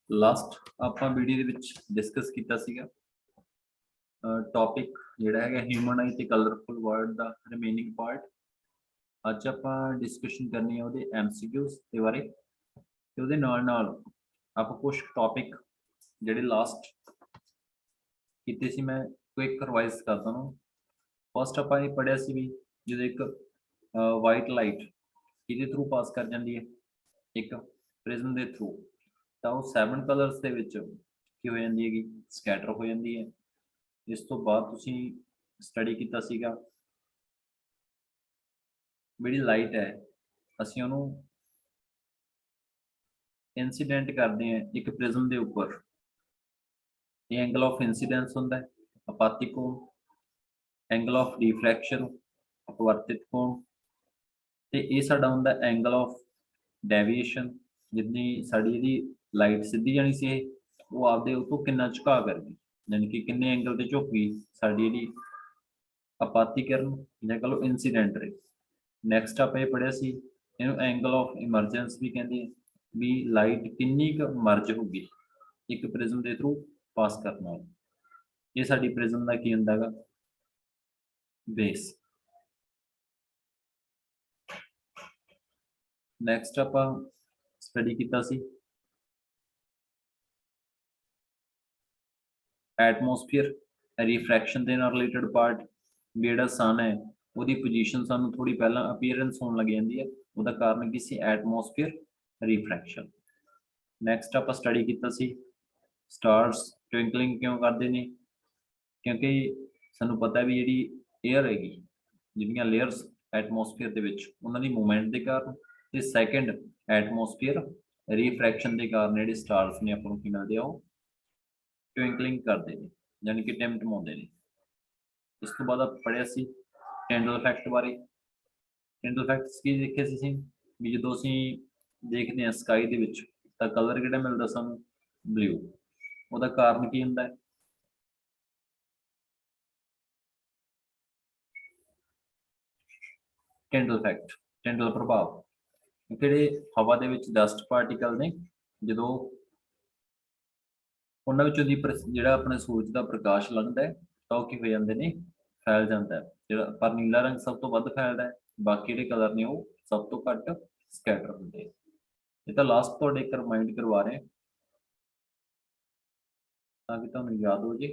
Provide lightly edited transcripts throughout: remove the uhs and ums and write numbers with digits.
Last ਆਪਾਂ video ਦੇ ਵਿੱਚ ਡਿਸਕਸ ਕੀਤਾ ਸੀਗਾ ਟੌਪਿਕ ਜਿਹੜਾ ਹੈਗਾ ਹਿਊਮਨ ਆਈ ਤੇ ਕਲਰਫੁਲ ਵਰਡ ਦਾ ਰਿਮੇਨਿੰਗ ਪਾਰਟ। ਅੱਜ ਆਪਾਂ ਡਿਸਕਸ਼ਨ ਕਰਨੀ ਹੈ ਉਹਦੇ ਐਮਸੀਕਿਊਜ਼ ਦੇ ਬਾਰੇ ਤੇ ਉਹਦੇ ਨਾਲ ਆਪਾਂ ਕੁਝ ਟੌਪਿਕ ਜਿਹੜੇ ਲਾਸਟ ਕੀਤੇ ਸੀ ਮੈਂ ਕੁਇਕ ਰਿਵਾਈਜ਼ ਕਰਦਾ ਹਾਂ। ਫਸਟ ਆਪਾਂ ਇਹ ਪੜਿਆ ਸੀ ਵੀ ਜਦੋਂ ਇੱਕ ਵਾਈਟ ਲਾਈਟ ਇਹਦੇ ਥਰੂ ਪਾਸ ਕਰ ਜਾਂਦੀ ਹੈ ਇੱਕ ਪ੍ਰਿਜ਼ਮ ਦੇ ਥਰੂ ਤਾਂ ਉਹ 7 ਕਲਰਸ ਦੇ ਵਿੱਚ ਕੀ ਹੋ ਜਾਂਦੀ ਹੈਗੀ ਸਕੈਟਰ ਹੋ ਜਾਂਦੀ ਹੈ। ਇਸ ਤੋਂ ਬਾਅਦ ਤੁਸੀਂ ਸਟੱਡੀ ਕੀਤਾ ਸੀਗਾ ਜਿਹੜੀ ਲਾਈਟ ਹੈ ਅਸੀਂ ਉਹਨੂੰ ਇੰਸੀਡੈਂਟ ਕਰਦੇ ਹਾਂ ਇੱਕ ਪ੍ਰਿਜ਼ਮ ਦੇ ਉੱਪਰ। ਇਹ ਐਂਗਲ ਆਫ ਇੰਸੀਡੈਂਸ ਹੁੰਦਾ ਹੈ ਅਪਾਤਿਕ ਕੋਣ, ਐਂਗਲ ਆਫ ਰਿਫਲੈਕਸ਼ਨ ਅਪਵਰਤਿਤ ਕੋਣ ਤੇ ਇਹ ਸਾਡਾ ਹੁੰਦਾ ਐਂਗਲ ਆਫ ਡੈਵੀਏਸ਼ਨ। ਜਿੰਨੀ ਸਾਡੀ ਇਹਦੀ ਲਾਈਟ ਸਿੱਧੀ ਜਾਣੀ ਸੀ ਇਹ ਉਹ ਆਪਦੇ ਉਹ ਤੋਂ ਕਿੰਨਾ ਝੁਕਾ ਕਰ ਗਈ ਯਾਨੀ ਕਿ ਕਿੰਨੇ ਐਂਗਲ ਤੇ ਝੁਕ ਗਈ ਸਾਡੀ ਇਹਦੀ ਆਪਾਤੀਕਰਨ ਜਾਂ ਕਹ ਲਓ ਇਨਸੀਡੈਂਟ ਰੇ। ਨੈਕਸਟ ਆਪਾਂ ਇਹ ਪੜਿਆ ਸੀ ਇਹਨੂੰ ਐਂਗਲ ਆਫ ਇਮਰਜੈਂਸ ਵੀ ਕਹਿੰਦੇ ਆ ਵੀ ਲਾਈਟ ਕਿੰਨੀ ਕੁ ਮਰਜ ਹੋਊਗੀ ਇੱਕ ਪ੍ਰਿਜ਼ਮ ਦੇ ਥਰੂ ਪਾਸ ਕਰਨ ਨਾਲ। ਇਹ ਸਾਡੀ ਪ੍ਰਿਜ਼ਮ ਦਾ ਕੀ ਹੁੰਦਾ ਹੈਗਾ ਬੇਸ। ਨੈਕਸਟ ਆਪਾਂ ਸਟੱਡੀ ਕੀਤਾ ਸੀ ਐਟਮੋਸਫੀਅਰ ਰਿਫਰੈਕਸ਼ਨ ਦੇ ਨਾਲ ਰਿਲੇਟਡ ਪਾਰਟ। ਜਿਹੜਾ ਸਨ ਹੈ ਉਹਦੀ ਪੋਜੀਸ਼ਨ ਸਾਨੂੰ ਥੋੜੀ ਪਹਿਲਾਂ ਅਪੀਅਰੈਂਸ ਹੋਣ ਲੱਗ ਜਾਂਦੀ ਹੈ ਉਹਦਾ ਕਾਰਨ ਕੀ ਸੀ ਐਟਮੋਸਫੀਅਰ ਰਿਫਰੈਕਸ਼ਨ। ਨੈਕਸਟ ਆਪਾਂ ਸਟੱਡੀ ਕੀਤਾ ਸੀ ਸਟਾਰਸ ਟਵਿੰਕਲਿੰਗ ਕਿਉਂ ਕਰਦੇ ਨੇ ਕਿਉਂਕਿ ਸਾਨੂੰ ਪਤਾ ਵੀ ਜਿਹੜੀ ਏਅਰ ਹੈਗੀ ਜਿਹੜੀਆਂ ਲੇਅਰਸ ਐਟਮੋਸਫੀਅਰ ਦੇ ਵਿੱਚ ਉਹਨਾਂ ਦੀ ਮੂਵਮੈਂਟ ਦੇ ਕਾਰਨ ਤੇ ਸੈਕੰਡ ਐਟਮੋਸਫੀਅਰ ਰਿਫਰੈਕਸ਼ਨ ਦੇ ਕਾਰਨ ਜਿਹੜੇ ਸਟਾਰਸ ਨੇ ਆਪਾਂ ਨੂੰ ਕੀ ਮਿਲਦੇ ਆ ਉਹ ਟਵਿੰਕਲਿੰਗ ਕਰਦੇ ਨੇ ਯਾਨੀ ਕਿ ਟਿਮਟਮਾਉਂਦੇ ਨੇ। ਇਸ ਤੋਂ ਬਾਅਦ ਆਪਾਂ ਪੜ੍ਹਿਆ ਸੀ ਟੈਂਡਲ ਇਫੈਕਟ ਬਾਰੇ। ਟੈਂਡਲ ਇਫੈਕਟਸ ਕੀ ਦੇਖੇ ਸੀ ਵੀ ਜਦੋਂ ਅਸੀਂ ਦੇਖਦੇ ਹਾਂ ਸਕਾਈ ਦੇ ਵਿੱਚ ਤਾਂ ਕਲਰ ਕਿਹੜਾ ਮਿਲਦਾ ਸਾਨੂੰ ਬਲੂ। ਉਹਦਾ ਕਾਰਨ ਕੀ ਹੁੰਦਾ ਹੈ ਟੈਂਡਲ ਇਫੈਕਟ ਟੈਂਡਲ ਪ੍ਰਭਾਵ। ਜਿਹੜੇ ਹਵਾ ਦੇ ਵਿੱਚ ਡਸਟ ਪਾਰਟੀਕਲ ਨੇ ਜਦੋਂ ਉਹਨਾਂ ਵਿੱਚੋਂ ਦੀ ਜਿਹੜਾ ਆਪਣੇ ਸੂਰਜ ਦਾ ਪ੍ਰਕਾਸ਼ ਲੰਘਦਾ ਹੈ ਤਾਂ ਉਹ ਕੀ ਹੋ ਜਾਂਦੇ ਨੇ ਫੈਲ ਜਾਂਦਾ ਹੈ। ਜਿਹੜਾ ਪਰ ਨੀਲਾ ਰੰਗ ਸਭ ਤੋਂ ਵੱਧ ਫੈਲਦਾ ਹੈ ਬਾਕੀ ਜਿਹੜੇ ਕਲਰ ਨੇ ਉਹ ਸਭ ਤੋਂ ਘੱਟ ਸਕੈਟਰ ਹੁੰਦੇ ਆ। ਇਹ ਤਾਂ ਲਾਸਟ ਤੁਹਾਡੇ ਇੱਕ ਰਿਮਾਈਂਡ ਕਰਵਾ ਰਹੇ ਤਾਂ ਕਿ ਤੁਹਾਨੂੰ ਯਾਦ ਹੋ ਜੇ।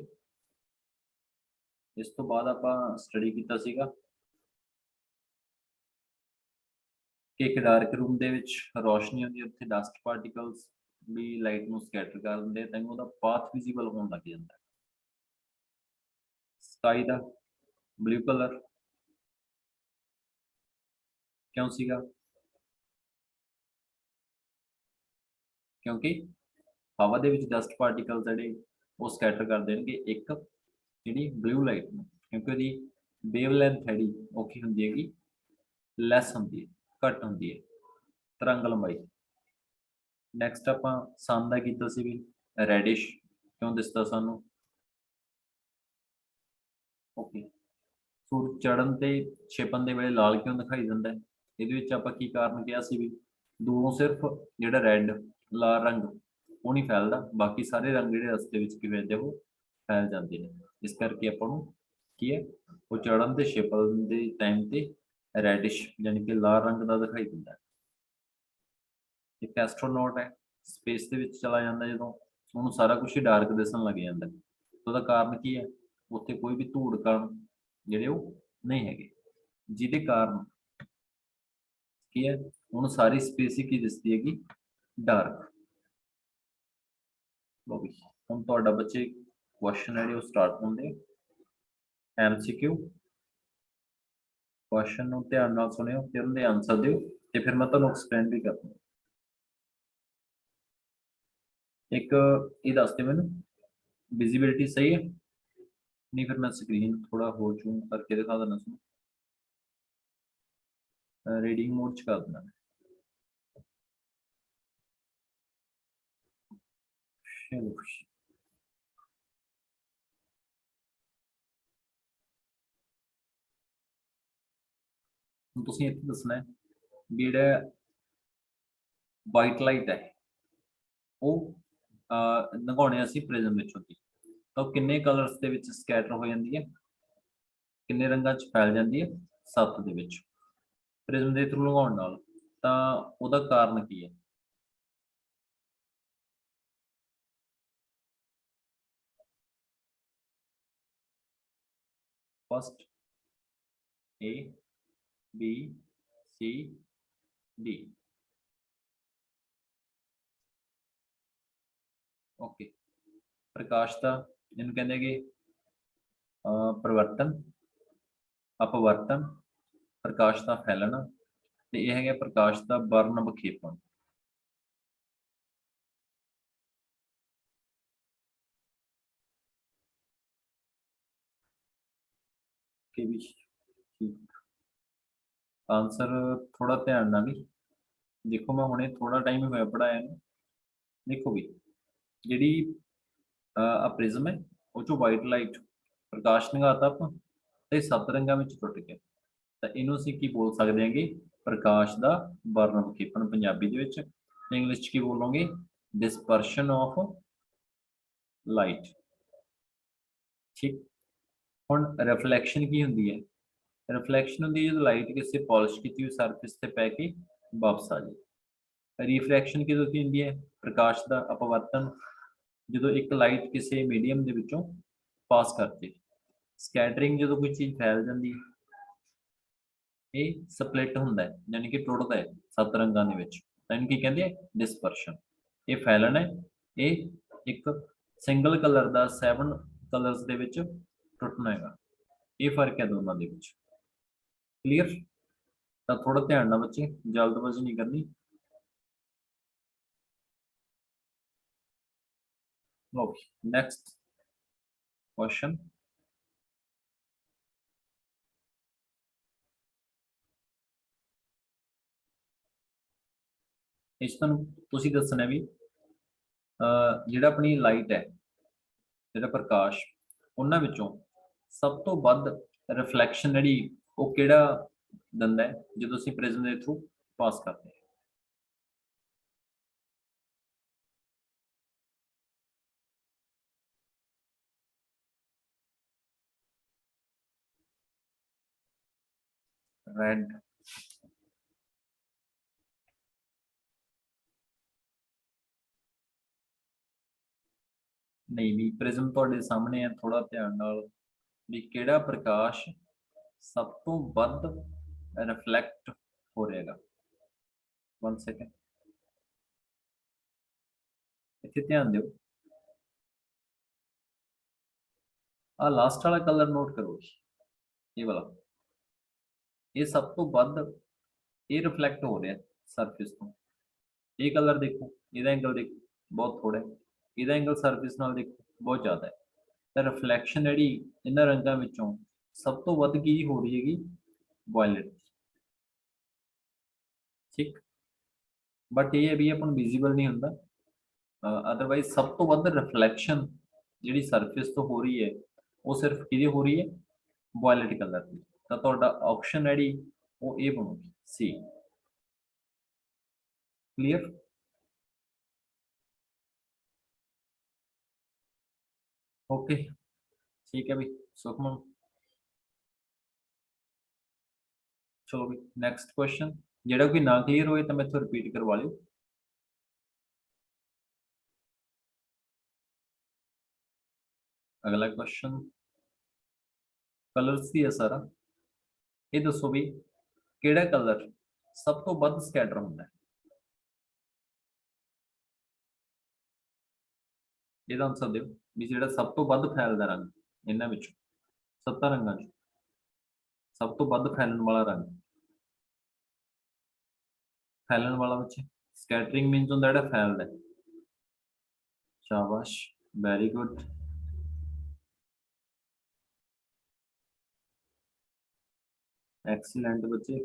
ਇਸ ਤੋਂ ਬਾਅਦ ਆਪਾਂ ਸਟੱਡੀ ਕੀਤਾ ਸੀਗਾ ਕਿ ਇੱਕ ਡਾਰਕ ਰੂਮ ਦੇ ਵਿੱਚ ਰੋਸ਼ਨੀ ਹੁੰਦੀ ਹੈ ਉੱਥੇ ਡਸਟ ਪਾਰਟੀਕਲਸ ਵੀ ਲਾਈਟ ਨੂੰ ਸਕੈਟਰ ਕਰ ਦਿੰਦੇ ਤਾਂ ਉਹਦਾ ਪਾਥ ਵਿਜ਼ੀਬਲ ਹੋਣ ਲੱਗ ਜਾਂਦਾ। ਸਕਾਈ ਦਾ ਬਲੂ ਕਲਰ ਕਿਉਂ ਸੀਗਾ ਕਿਉਂਕਿ ਹਵਾ ਦੇ ਵਿੱਚ ਡਸਟ ਪਾਰਟੀਕਲ ਜਿਹੜੇ ਉਹ ਸਕੈਟਰ ਕਰ ਦੇਣਗੇ ਇੱਕ ਜਿਹੜੀ ਬਲੂ ਲਾਈਟ ਨੂੰ ਕਿਉਂਕਿ ਉਹਦੀ ਵੇਵਲੈਂਥ ਹੈਗੀ ਉਹ ਕੀ ਹੁੰਦੀ ਹੈਗੀ ਲੈਸ ਹੁੰਦੀ ਹੈ ਘੱਟ ਹੁੰਦੀ ਹੈ ਤਰੰਗ ਲੰਬਾਈ। ਨੈਕਸਟ ਆਪਾਂ ਸਨ ਦਾ ਕੀਤਾ ਸੀ ਵੀ ਰੈਡਿਸ਼ ਕਿਉਂ ਦਿਸਦਾ ਸਾਨੂੰ। ਓਕੇ ਸੂਰਜ ਚੜ੍ਹਨ ਤੇ ਛਿਪਣ ਦੇ ਵੇਲੇ ਲਾਲ ਕਿਉਂ ਦਿਖਾਈ ਦਿੰਦਾ ਹੈ ਇਹਦੇ ਵਿੱਚ ਆਪਾਂ ਕੀ ਕਾਰਨ ਕਿਹਾ ਸੀ ਵੀ ਦੂਰੋਂ ਸਿਰਫ ਜਿਹੜਾ ਰੈੱਡ ਲਾਲ ਰੰਗ ਉਹ ਨਹੀਂ ਫੈਲਦਾ ਬਾਕੀ ਸਾਰੇ ਰੰਗ ਜਿਹੜੇ ਰਸਤੇ ਵਿੱਚ ਕੀ ਹੁੰਦੇ ਉਹ ਫੈਲ ਜਾਂਦੇ ਨੇ। ਇਸ ਕਰਕੇ ਆਪਾਂ ਨੂੰ ਕੀ ਹੈ ਉਹ ਚੜ੍ਹਨ ਤੇ ਛਿਪਣ ਦੇ ਟਾਈਮ ਤੇ ਰੈਡਿਸ਼ ਯਾਨੀ ਕਿ ਲਾਲ ਰੰਗ ਦਾ ਦਿਖਾਈ ਦਿੰਦਾ ਹੈ। ਇੱਕ ਐਸਟਰੋਨੌਟ ਹੈ ਸਪੇਸ ਦੇ ਵਿੱਚ ਚਲਾ ਜਾਂਦਾ ਜਦੋਂ ਉਹਨੂੰ ਸਾਰਾ ਕੁਝ ਹੀ ਡਾਰਕ ਦਿਸਣ ਲੱਗ ਜਾਂਦਾ ਉਹਦਾ ਕਾਰਨ ਕੀ ਹੈ ਉੱਥੇ ਕੋਈ ਵੀ ਧੂੜ ਕਣ ਜਿਹੜੇ ਉਹ ਨਹੀਂ ਹੈਗੇ ਜਿਹਦੇ ਕਾਰਨ ਕੀ ਹੈ ਉਹਨੂੰ ਸਾਰੀ ਸਪੇਸ ਹੀ ਕੀ ਦਿਸਦੀ ਹੈਗੀ ਡਾਰਕ। ਲੋ ਵੀ ਹੁਣ ਤੁਹਾਡਾ ਬੱਚੇ ਕੁਐਸਚਨ ਜਿਹੜੇ ਉਹ ਸਟਾਰਟ ਹੁੰਦੇ ਐਮਸੀਕਿਊ। ਕੁਐਸਚਨ ਨੂੰ ਧਿਆਨ ਨਾਲ ਸੁਣਿਓ ਫਿਰ ਉਹਦੇ ਆਨਸਰ ਦਿਓ ਤੇ ਫਿਰ ਮੈਂ ਤੁਹਾਨੂੰ ਐਕਸਪਲੇਨ ਵੀ ਕਰਦਾ। ਇੱਕ ਇਹ ਦੱਸ ਦਿਓ ਮੈਨੂੰ ਵਿਜ਼ਿਬਿਲਿਟੀ ਸਹੀ ਹੈ ਨਹੀਂ ਫਿਰ ਮੈਂ ਸਕਰੀਨ ਥੋੜਾ ਹੋਰ ਜ਼ੂਮ ਕਰਕੇ ਦਿਖਾ ਦਿੰਦਾ ਤੁਹਾਨੂੰ रीडिंग मोड च कर देना। चलो तुसीं इत्थे दसना है भी जिहड़ा वाइट लाइट है वो ਲੰਘਾਉਣੇ ਅਸੀਂ ਪ੍ਰਿਜ਼ਮ ਵਿੱਚੋਂ ਦੀ, ਤਾਂ ਉਹ ਕਿੰਨੇ ਕਲਰਸ ਦੇ ਵਿੱਚ ਸਕੈਟਰ ਹੋ ਜਾਂਦੀ ਹੈ, ਕਿੰਨੇ ਰੰਗਾਂ 'ਚ ਫੈਲ ਜਾਂਦੀ ਹੈ, 7 ਦੇ ਵਿੱਚ ਪ੍ਰਿਜ਼ਮ ਦੇ ਥਰੂ ਲੰਘਾਉਣ ਨਾਲ। ਤਾਂ ਉਹਦਾ ਕਾਰਨ ਕੀ ਹੈ? First A B C D. Okay, Prakash का जिन्होंने कहते कि परिवर्तन, अपवर्तन, प्रकाश का फैलना, तो यह है प्रकाश का वर्ण विखेपण। आंसर थोड़ा ध्यान ना भी देखो, मैं हुणे थोड़ा टाइम ही होया पढ़ाया ना। देखो भी जी प्रिज्म है वो चो वाइट लाइट प्रकाश निगाता आप तो 7 रंगों में टुट गया, तो इनू असीं की बोल सकते हैं कि प्रकाश का वर्ण विखेपण पंजाबी दे विच। इंग्लिश च की बोलोगे? Dispersion of light. ठीक, हुण रिफ्लैक्शन की हुंदी है? रिफ्लैक्शन होंगी जो लाइट किसी पॉलिश की हुई सरफेस से पै के वापस आ जाए। रिफ्रैक्शन की होंगी है? प्रकाश का अपवर्तन, जो एक लाइट किसी मीडियम के विचों पास करती। स्कैटरिंग जो कोई चीज़ फैल जाती है, ये स्प्लिट होंदा है, यानी कि टुटदा है 7 रंगों के विच, तां इहनूं की कहंदे आ? डिस्पर्शन। ये फैलना है, ये एक सिंगल कलर का 7 कलर्स दे विच टुटना हैगा। ये फर्क है दोनों के विच। क्लीयर? तो थोड़ा ध्यान ना बच्चे, जल्दबाजी नहीं करनी। Okay, next question. इस तुसीं दसना भी जिहड़ा अपनी लाइट है, जिहड़ा प्रकाश, उन्हां विचों सब तो वध रिफ्लैक्शन जिहड़ी वो किहड़ा दिंदा है जदों असीं प्रिज्म दे थ्रू पास करते हैं? रेड। नहीं भी प्रिज्म तुहाडे सामने है, थोड़ा ध्यान नाल भी किहड़ा प्रकाश सब तो वध रिफ्लैक्ट हो रहेगा। 1 सेकेंड, इत्थे ध्यान दिओ। आ लास्ट वाला कलर नोट करो, ये वाला, ये सब तो वध ये रिफ्लैक्ट हो रहा है सरफेस तो। ये कलर देखो, ਇਹਦਾ एंगल देखो बहुत थोड़ा है, ਇਹਦਾ एंगल सरफेस नाल देखो बहुत ज़्यादा है। तो रिफ्लैक्शन जिहड़ी इन्हां रंगां विचों सब तो वध की हो रही हैगी? वायलेट। ठीक, बट ये भी अपन विजिबल नहीं होंदा, अदरवाइज सब तो वध रिफ्लैक्शन जिहड़ी सरफेस तो हो रही है वो सिर्फ किहदी हो रही है? वायलेट कलर की। तो तुहाडा ऑप्शन जिहड़ी वो ए बनूगी, सी। क्लीयर? ओके, ठीक है भी सुखमन। चलो भी नैक्सट क्वेश्चन, जेड़ा कोई ना क्लीयर होए तो मैं तो रिपीट करवा लियो। अगला क्वेश्चन कलर्स की है सारा। ये दसो भी केड़ा कलर सब तो वध स्कैटर होंदा है? ਇਹਦਾ आंसर ਦਿਓ ਵੀ ਜਿਹੜਾ ਸਭ ਤੋਂ ਵੱਧ ਫੈਲਦਾ ਰੰਗ ਇਹਨਾਂ ਵਿੱਚੋਂ 7 ਰੰਗਾਂ ਚੋਂ ਸਭ ਤੋਂ ਵੱਧ ਫੈਲਣ ਵਾਲਾ ਰੰਗ। फैलन वाला बच्चे स्कैटरिंग मीन्स होंदा जेड़ा फैलदा है। शाबाश, वेरी गुड। एक्सीलेंट बच्चे।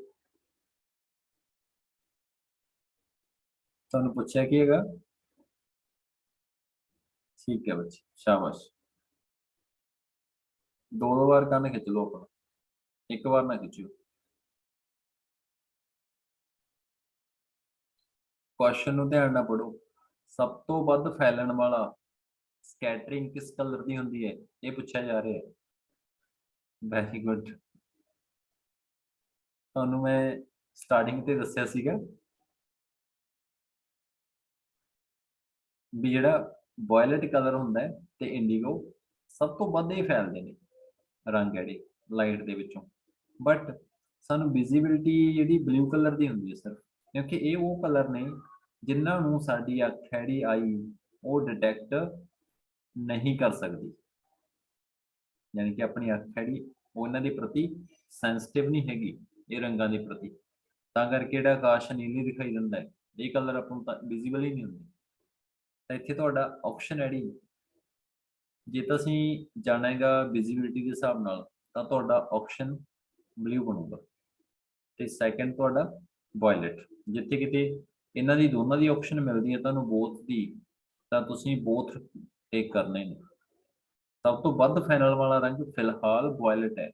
तुहानू पूछा की हैगा? ठीक है बच्चे, शाबाश। दो बार कन्न खिंच लो अपना, एक बार ना खिंचो। क्वेश्चन ध्यान ना पढ़ो, सब तो ਵੱਧ फैलन वाला ਸਕੈਟਰਿੰਗ किस कलर की होंगी है, ये पूछा जा रहा है। Very good. ਤੁਹਾਨੂੰ मैं स्टार्टिंग ਤੇ ਦੱਸਿਆ ਸੀਗਾ ਵੀ ਜਿਹੜਾ ਵਾਇਲਟ ਕਲਰ ਹੁੰਦਾ ਹੈ ਤੇ ਇੰਡੀਗੋ ਸਭ ਤੋਂ ਵੱਧ ਹੀ ਫੈਲਦੇ ਨੇ ਰੰਗ ਜਿਹੜੇ ਲਾਈਟ ਦੇ ਵਿੱਚੋਂ, ਬਟ ਸਾਨੂੰ ਵਿਜ਼ਿਬਿਲਟੀ ਜਿਹੜੀ ਬਲੂ ਕਲਰ ਦੀ ਹੁੰਦੀ ਹੈ ਸਿਰਫ, ਕਿਉਂਕਿ ਇਹ ਉਹ ਕਲਰ ਨੇ ਜਿਨ੍ਹਾਂ ਨੂੰ ਸਾਡੀ ਅੱਖ ਜਿਹੜੀ ਆਈ ਉਹ ਡਿਟੈਕਟ ਨਹੀਂ ਕਰ ਸਕਦੀ, ਯਾਨੀ ਕਿ ਆਪਣੀ ਅੱਖ ਜਿਹੜੀ ਉਹਨਾਂ ਦੇ ਪ੍ਰਤੀ ਸੈਂਸਿਟਿਵ ਨਹੀਂ ਹੈਗੀ ਇਹ ਰੰਗਾਂ ਦੇ ਪ੍ਰਤੀ, ਤਾਂ ਕਰਕੇ ਜਿਹੜਾ ਆਕਾਸ਼ ਨੀਲੀ ਦਿਖਾਈ ਦਿੰਦਾ ਹੈ ਇਹ ਕਲਰ ਆਪਾਂ ਨੂੰ ਤਾਂ ਵਿਜ਼ੀਬਲ ਹੀ ਨਹੀਂ ਹੁੰਦੇ। ਤਾਂ ਇੱਥੇ ਤੁਹਾਡਾ ਆਪਸ਼ਨ ਹੈ ਜਿਹੜੀ, ਜੇ ਤਾਂ ਅਸੀਂ ਜਾਣਾ ਹੈਗਾ ਵਿਜ਼ਿਬਿਲਿਟੀ ਦੇ ਹਿਸਾਬ ਨਾਲ ਤਾਂ ਤੁਹਾਡਾ ਆਪਸ਼ਨ ਬਲੂ ਬਣੂਗਾ ਤੇ ਸੈਕੰਡ ਤੁਹਾਡਾ ਵਾਇਲਟ। ਜਿੱਥੇ ਕਿਤੇ ਇਹਨਾਂ ਦੀ ਦੋਨਾਂ ਦੀ ਆਪਸ਼ਨ ਮਿਲਦੀ ਹੈ ਤੁਹਾਨੂੰ ਬੋਥ ਦੀ, ਤਾਂ ਤੁਸੀਂ ਬੋਥ ਟੇਕ ਕਰਨੇ ਨੇ। ਸਭ ਤੋਂ ਵੱਧ ਫਾਈਨਲ ਵਾਲਾ ਰੰਗ ਫਿਲਹਾਲ ਵਾਇਲਟ ਹੈ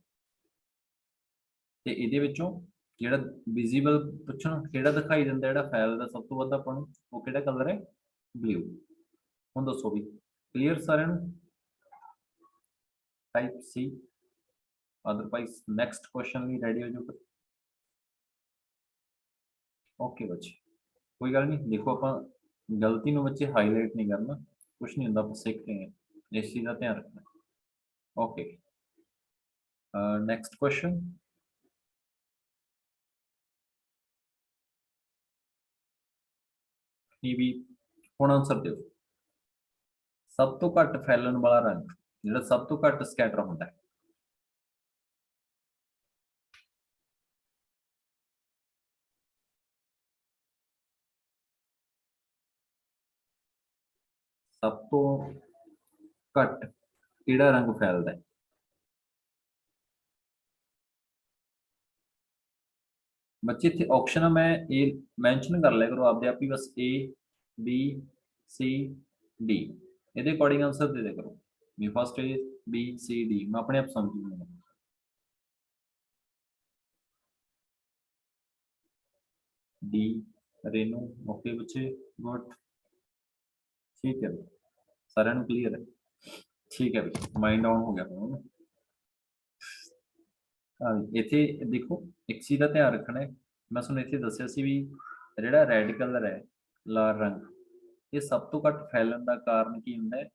ਤੇ ਇਹਦੇ ਵਿੱਚੋਂ ਜਿਹੜਾ ਵਿਜ਼ੀਬਲ ਪੁੱਛਣ ਕਿਹੜਾ ਦਿਖਾਈ ਦਿੰਦਾ ਜਿਹੜਾ ਫੈਲਦਾ ਸਭ ਤੋਂ ਵੱਧ ਆਪਾਂ ਨੂੰ, ਉਹ ਕਿਹੜਾ ਕਲਰ ਹੈ? ਬਲੂ। ਹੁਣ ਦੱਸੋ ਵੀ ਕਲੀਅਰ ਸਾਰਿਆਂ ਨੂੰ? Type C, otherwise next question भी रेडी हो जाओ। ओके बच्चे कोई गल नहीं, देखो आप गलती में बच्चे हाईलाइट नहीं करना, कुछ नहीं होता, आप सीख रहे हैं, इस चीज़ का ध्यान रखना। Okay next question. ये भी हुण आंसर दो। सब तो घट फैलन वाला रंग जिहड़ा सब तो घट स्कैटर होता है, सब तो घट किहड़ा रंग फैलता है? बच्चे इतने ऑप्शन है, मैं ए मैंशन कर लिया करो आपदे आप ही, बस ए बी सी डी ਇਹਦੇ ਅਕੋਰਡਿੰਗ ਆਨਸਰ ਦੇ ਦਿਆ ਕਰੋ ਵੀ first A B C D, ਮੈਂ ਆਪਣੇ ਆਪ ਸਮਝ ਲੂੰਗਾ। डी रेनू ओके बच्चे गुड, ठीक है सारे क्लीयर है, ठीक है भी माइंड ऑन हो गया। हाँ इत्थे देखो एक चीज़ का ध्यान रखना है, मैं तुहानूं इत्थे दस्सिया सी भी जिहड़ा रैड कलर है लाल रंग, ये सब तो घट फैलन का कारण की हुंदा है,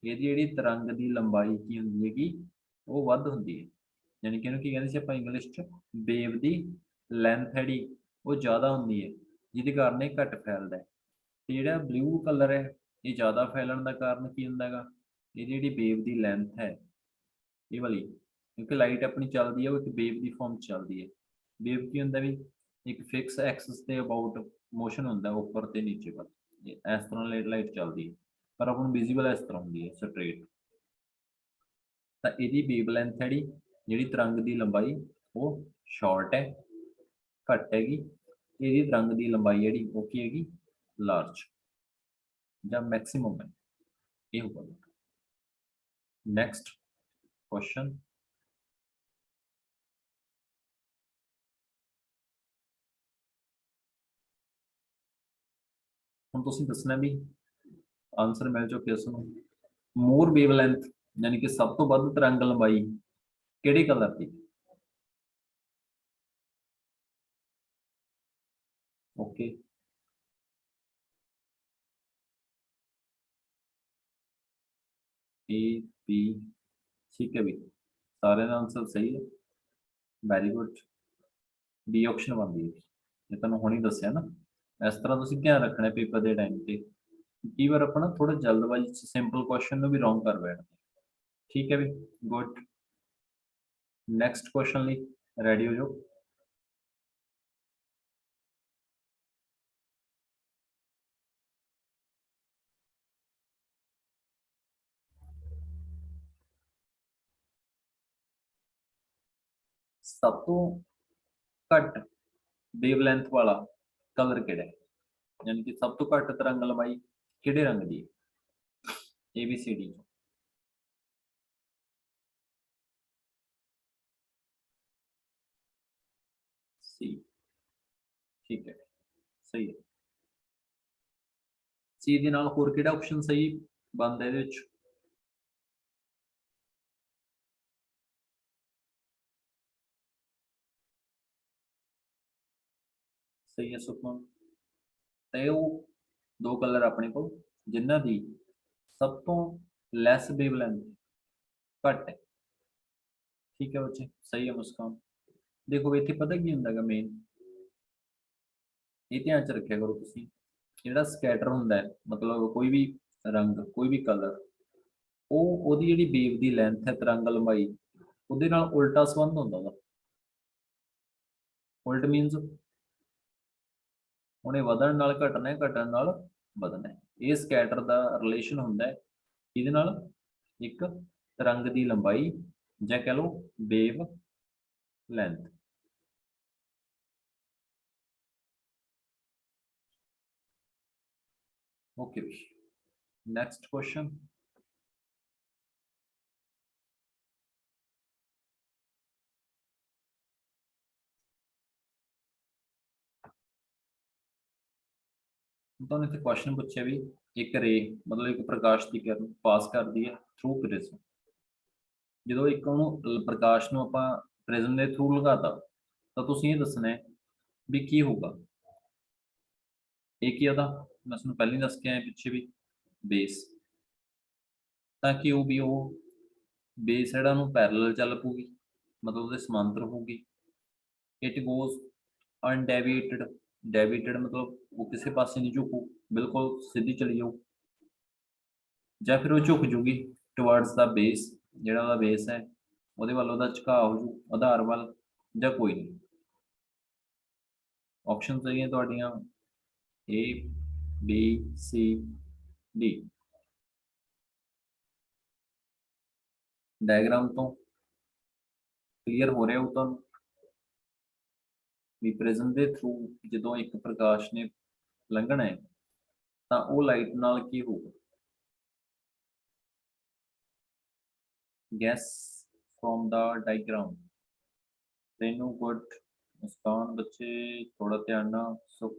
ਇਹਦੀ ਜਿਹੜੀ ਤਰੰਗ ਦੀ ਲੰਬਾਈ ਕੀ ਹੁੰਦੀ ਹੈਗੀ ਉਹ ਵੱਧ ਹੁੰਦੀ ਹੈ, ਯਾਨੀ ਕਿ ਇਹਨੂੰ ਕੀ ਕਹਿੰਦੇ ਸੀ ਆਪਾਂ ਇੰਗਲਿਸ਼ 'ਚ, ਵੇਵ ਦੀ ਲੈਂਥ ਜਿਹੜੀ ਉਹ ਜ਼ਿਆਦਾ ਹੁੰਦੀ ਹੈ ਜਿਹਦੇ ਕਾਰਨ ਇਹ ਘੱਟ ਫੈਲਦਾ ਹੈ। ਤੇ ਜਿਹੜਾ ਬਲੂ ਕਲਰ ਹੈ ਇਹ ਜ਼ਿਆਦਾ ਫੈਲਣ ਦਾ ਕਾਰਨ ਕੀ ਹੁੰਦਾ ਹੈਗਾ, ਇਹਦੀ ਜਿਹੜੀ ਵੇਵ ਦੀ ਲੈਂਥ ਹੈ ਇਹ ਵਾਲੀ, ਕਿਉਂਕਿ ਲਾਈਟ ਆਪਣੀ ਚੱਲਦੀ ਹੈ ਉਹ ਇੱਕ ਵੇਵ ਦੀ ਫਾਰਮ 'ਚ ਚੱਲਦੀ ਹੈ। ਵੇਵ ਕੀ ਹੁੰਦਾ ਵੀ ਇੱਕ ਫਿਕਸ ਐਕਸਿਸ ਤੇ ਅਬਾਊਟ ਮੋਸ਼ਨ ਹੁੰਦਾ ਉੱਪਰ ਤੇ ਨੀਚੇ ਵੱਲ, ਇਸ ਤਰ੍ਹਾਂ ਲਾਈਟ ਚੱਲਦੀ ਹੈ ਪਰ ਆਪਾਂ ਨੂੰ ਵਿਜ਼ੀਬਲ ਇਸ ਤਰ੍ਹਾਂ ਹੁੰਦੀ ਹੈ ਸਟ੍ਰੇਟ। ਤਾਂ ਇਹਦੀ ਵੇਵਲੈਂਥ ਜਿਹੜੀ ਜਿਹੜੀ ਤਰੰਗ ਦੀ ਲੰਬਾਈ ਉਹ ਸ਼ਾਰਟ ਹੈ, ਘੱਟ ਹੈਗੀ, ਇਹਦੀ ਤਰੰਗ ਦੀ ਲੰਬਾਈ ਜਿਹੜੀ ਉਹ ਕੀ ਹੈਗੀ ਲਾਰਜ ਜਾਂ ਮੈਕਸਿਮਮ ਹੈ, ਇਹ ਹੋਊਗਾ। Next question. ਹੁਣ ਤੁਸੀਂ ਦੱਸਣਾ ਵੀ ਆਨਸਰ ਮਿਲ ਚੁੱਕਿਆ ਇਸ ਨੂੰ, ਮੋਰ ਵੇਵਲੈਂਥ ਯਾਨੀ ਕਿ ਸਭ ਤੋਂ ਵੱਧ ਤਰੰਗ ਲੰਬਾਈ ਕਿਹੜੇ colour the? Okay A B, ठीक है भी सारे का आंसर सही है, वैरी गुड। बी ऑप्शन बनती है, ये तुहानूं हुणे दस्सिया ना, इस तरह तुसीं ध्यान रखना है पेपर के टाइम पे, कई बार अपना थोड़ा जल्दबाजी सिंपल क्वेश्चन भी रॉन्ग कर बैठते, ठीक है भी गुड। नैक्सट क्वेश्चन ਲਈ रेडी हो जाओ। सब तो घट वेवलैंथ वाला कलर किहड़ा है, यानी कि सब तो घट तरंग लंबाई किहड़े रंग की? ए बी सी डी सी, ठीक है सही है। सी ਦੇ ਨਾਲ ਹੋਰ ਕਿਹੜਾ ਆਪਸ਼ਨ ਸਹੀ ਬਣਦਾ ਇਹਦੇ ਵਿੱਚ? ਸਹੀ ਹੈ ਸੁਖਮਨ। ਤੇ ਉਹ ਦੋ ਕਲਰ ਆਪਣੇ ਕੋਲ ਜਿਨ੍ਹਾਂ ਦੀ ਸਭ ਤੋਂ ਲੈਸ ਵੇਵਲੈਂਥ ਘੱਟ ਹੈ। ਠੀਕ ਹੈ ਬੱਚੇ, ਸਹੀ ਹੈ ਮੁਸਕਾਨ। ਦੇਖੋ ਇੱਥੇ ਪਤਾ ਕੀ ਹੁੰਦਾ ਹੈਗਾ ਮੇਨ, ਇਹ ਧਿਆਨ ਚ ਰੱਖਿਆ ਕਰੋ ਤੁਸੀਂ, ਜਿਹੜਾ ਸਕੈਟਰ ਹੁੰਦਾ ਹੈ ਮਤਲਬ ਕੋਈ ਵੀ ਰੰਗ ਕੋਈ ਵੀ ਕਲਰ, ਉਹ ਉਹਦੀ ਜਿਹੜੀ ਵੇਵ ਦੀ ਲੈਂਥ ਹੈ ਤਰੰਗ ਲੰਬਾਈ ਉਹਦੇ ਨਾਲ ਉਲਟਾ ਸੰਬੰਧ ਹੁੰਦਾ ਉਹਦਾ। ਉਲਟ ਮੀਨਸ ਉਹਨੇ ਵਧਣ ਨਾਲ ਘਟਣਾ ਹੈ, ਘਟਣ ਨਾਲ ਵਧਣਾ ਹੈ। ਇਹ ਸਕੈਟਰ ਦਾ ਰਿਲੇਸ਼ਨ ਹੁੰਦਾ ਹੈ ਇਹਦੇ ਨਾਲ, ਇੱਕ ਤਰੰਗ ਦੀ ਲੰਬਾਈ ਜਾਂ ਕਹ ਲਓ wave length. Okay, next question. तो इतने क्वेश्चन पूछे भी, एक रे मतलब एक प्रकाश की किरण पास करती है थ्रू प्रिज्म, जो एक प्रकाश को आप प्रिज्म के थ्रू लगाता तो तुम ये दसना है भी की होगा। एक ही मैं तुहानूं पहले दस के आया पिछे भी बेस, ताकि वो भी वो बेस है पैरल चल पूगी, मतलब वो समांतर होगी। इट गोज अनडेविएटेड, डेविएटेड मतलब वो किसी पासे नहीं झुकू, बिल्कुल सीधी चली जाऊ, या फिर वो झुक जूगी टुवर्ड्स द बेस, जिहड़ा बेस है ਉਹਦੇ ਵੱਲ ਉਹਦਾ ਝੁਕਾਅ ਹੋ ਜੂ ਆਧਾਰ ਵੱਲ, ਜਾਂ ਕੋਈ ਨਹੀਂ। ਆਪਸ਼ਨ ਹੈਗੀਆਂ ਤੁਹਾਡੀਆਂ A B C D। Diagram तो क्लीयर हो रहा हो ਤੁਹਾਨੂੰ ਵੀ ਪ੍ਰਿਜ਼ਮ ਦੇ ਥਰੂ ਜਦੋਂ ਇੱਕ ਪ੍ਰਕਾਸ਼ ਨੇ ਲੰਘਣਾ ਹੈ ਤਾਂ ਉਹ ਲਾਈਟ ਨਾਲ ਕੀ ਹੋਊਗਾ? Gas from the diagram. ਤੈਨੂੰ ਗੁੱਡ ਮੁਸਕਾਨ ਬੱਚੇ ਥੋੜਾ ਧਿਆਨ ਨਾਲ ਸੁਖ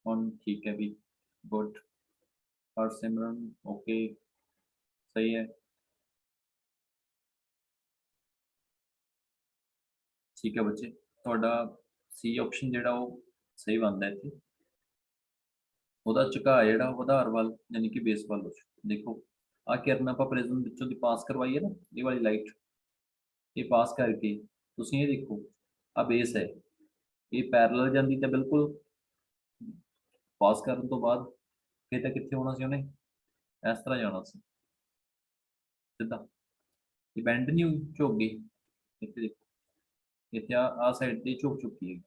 ਹੁਣ ਠੀਕ ਹੈ ਵੀ ਗੁੱਡ। हरसिमरन ओके सही है, ठीक है बच्चे। ਤੁਹਾਡਾ सी ऑप्शन ਜਿਹੜਾ ਉਹ ਸਹੀ ਬਣਦਾ ਇੱਥੇ, ਉਹਦਾ ਝੁਕਾਅ ਜਿਹੜਾ ਉਹ ਆਧਾਰ ਵੱਲ ਯਾਨੀ ਕਿ ਬੇਸ ਵੱਲ ਹੋ ਜਾਊ। ਦੇਖੋ ਆ ਕਿਰਨ ਆਪਾਂ ਪ੍ਰਿਜ਼ਮ ਵਿੱਚੋਂ ਦੀ ਪਾਸ ਕਰਵਾਈ ਹੈ ਨਾ, ਇਹ ਵਾਲੀ ਲਾਈਟ ਇਹ ਪਾਸ ਕਰਕੇ ਤੁਸੀਂ ਇਹ ਦੇਖੋ ਆ ਬੇਸ ਹੈ, ਇਹ ਪੈਰਲਲ ਜਾਂਦੀ ਤਾਂ ਬਿਲਕੁਲ ਪਾਸ ਕਰਨ ਤੋਂ ਬਾਅਦ ਫਿਰ ਤਾਂ ਕਿੱਥੇ ਹੋਣਾ ਸੀ ਉਹਨੇ, ਇਸ ਤਰ੍ਹਾਂ ਜਾਣਾ ਸੀ ਸਿੱਧਾ, ਇਹ ਬੈਂਡ ਨਹੀਂ ਹੋਈ ਝੁਕ ਗਈ। ਇੱਥੇ ਦੇਖੋ ਇੱਥੇ ਆ ਸਾਈਡ ਤੇ ਝੁਕ ਚੁੱਕੀ ਹੈ,